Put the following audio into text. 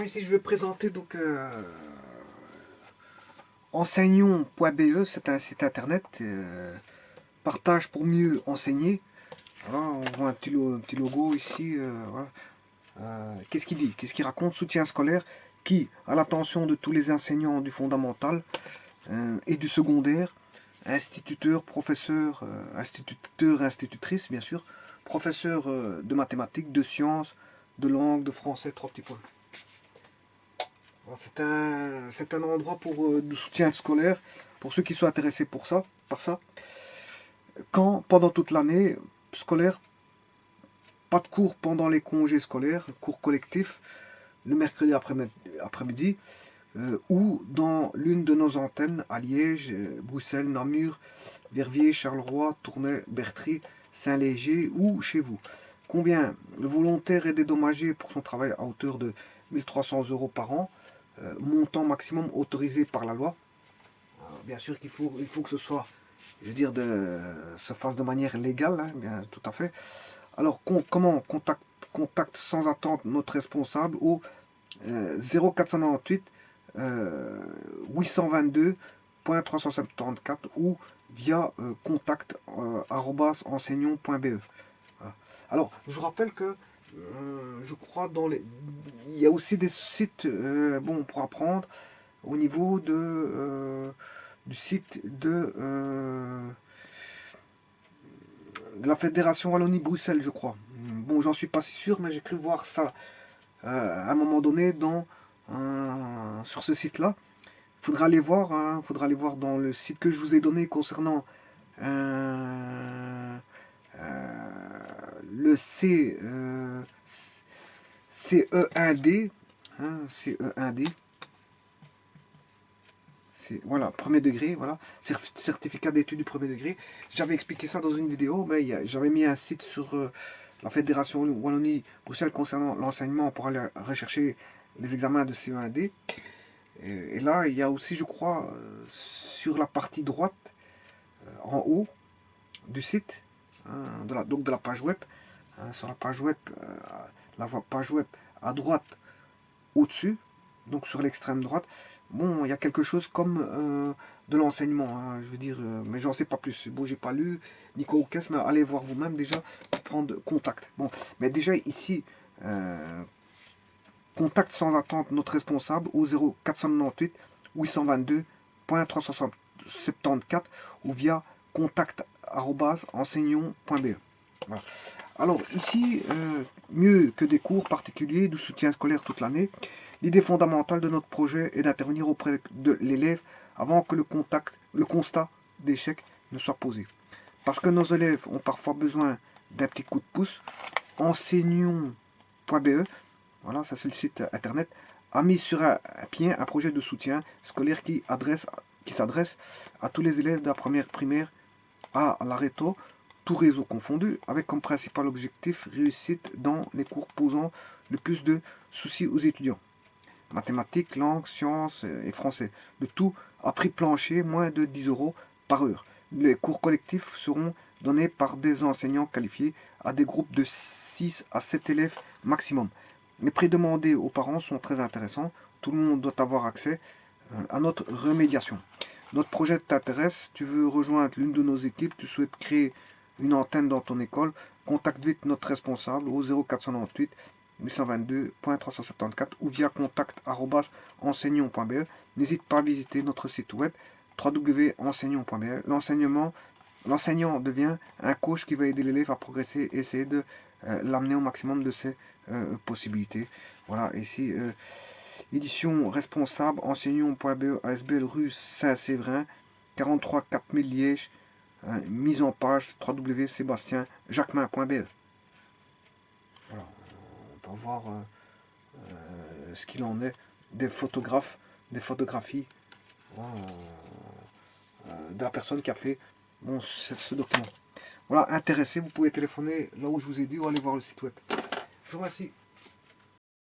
Ici je vais présenter donc enseignons.be, c'est un site internet, partage pour mieux enseigner. Voilà, on voit un petit logo ici. Voilà. Qu'est-ce qu'il dit? Qu'est-ce qu'il raconte? Soutien scolaire qui, à l'attention de tous les enseignants du fondamental et du secondaire, instituteurs, professeurs, institutrices bien sûr, professeurs de mathématiques, de sciences, de langue, de français, 3 petits points. C'est un endroit pour du soutien scolaire, pour ceux qui sont intéressés par ça. Quand, pendant toute l'année scolaire, pas de cours pendant les congés scolaires, cours collectifs, le mercredi après-midi, ou dans l'une de nos antennes à Liège, Bruxelles, Namur, Verviers, Charleroi, Tournai, Bertry, Saint-Léger ou chez vous. Combien le volontaire est dédommagé pour son travail à hauteur de 1300 € par an, montant maximum autorisé par la loi. Bien sûr qu'il faut que ce soit, je veux dire, se fasse de manière légale, hein, bien tout à fait. Alors comment contact sans attente notre responsable au 0498 822.374 ou via contact @enseignons.be. Voilà. Alors je vous rappelle que je crois il y a aussi des sites bon pour apprendre au niveau du site de la Fédération Wallonie-Bruxelles, je crois. Bon, j'en suis pas si sûr, mais j'ai cru voir ça à un moment donné sur ce site-là. Faudra aller voir, hein, faudra aller voir dans le site que je vous ai donné concernant le CE1D, hein, CE1D. Voilà, premier degré, voilà, certificat d'études du premier degré. J'avais expliqué ça dans une vidéo, mais j'avais mis un site sur la Fédération Wallonie-Bruxelles concernant l'enseignement pour aller rechercher les examens de CE1D. Et là, il y a aussi, je crois, sur la partie droite, en haut du site, hein, donc de la page web, hein, sur la page web à droite, au-dessus, donc sur l'extrême droite, bon, il y a quelque chose comme de l'enseignement, hein, je veux dire, mais j'en sais pas plus. Bon, j'ai pas lu Nico Oukes, mais allez voir vous-même déjà pour prendre contact. Bon, mais déjà ici, contact sans attente notre responsable au 0498 822.374 ou via contact @enseignons.be. Voilà. Alors ici, mieux que des cours particuliers de soutien scolaire toute l'année, l'idée fondamentale de notre projet est d'intervenir auprès de l'élève avant que le constat d'échec ne soit posé. Parce que nos élèves ont parfois besoin d'un petit coup de pouce, enseignons.be, voilà, ça c'est le site internet, a mis sur un pied un projet de soutien scolaire qui s'adresse à tous les élèves de la première primaire à l'Areto, tout réseau confondu, avec comme principal objectif réussite dans les cours posant le plus de soucis aux étudiants. Mathématiques, langues, sciences et français. Le tout à prix plancher, moins de 10 € par heure. Les cours collectifs seront donnés par des enseignants qualifiés à des groupes de 6 à 7 élèves maximum. Les prix demandés aux parents sont très intéressants. Tout le monde doit avoir accès à notre remédiation. Notre projet t'intéresse, tu veux rejoindre l'une de nos équipes, tu souhaites créer une antenne dans ton école, contacte vite notre responsable au 0498 822.374 ou via contact @enseignons.be. N'hésite pas à visiter notre site web www.enseignons.be. L'enseignant devient un coach qui va aider l'élève à progresser et essayer de l'amener au maximum de ses possibilités. Voilà, ici, édition responsable, enseignons.be, ASBL rue Saint-Séverin, 43 4000 Liège, mise en page www.sebastienjacquemin.be. Voilà, on peut voir ce qu'il en est des photographies de la personne qui a fait ce document. Voilà, intéressé, vous pouvez téléphoner là où je vous ai dit ou aller voir le site web. Je vous remercie.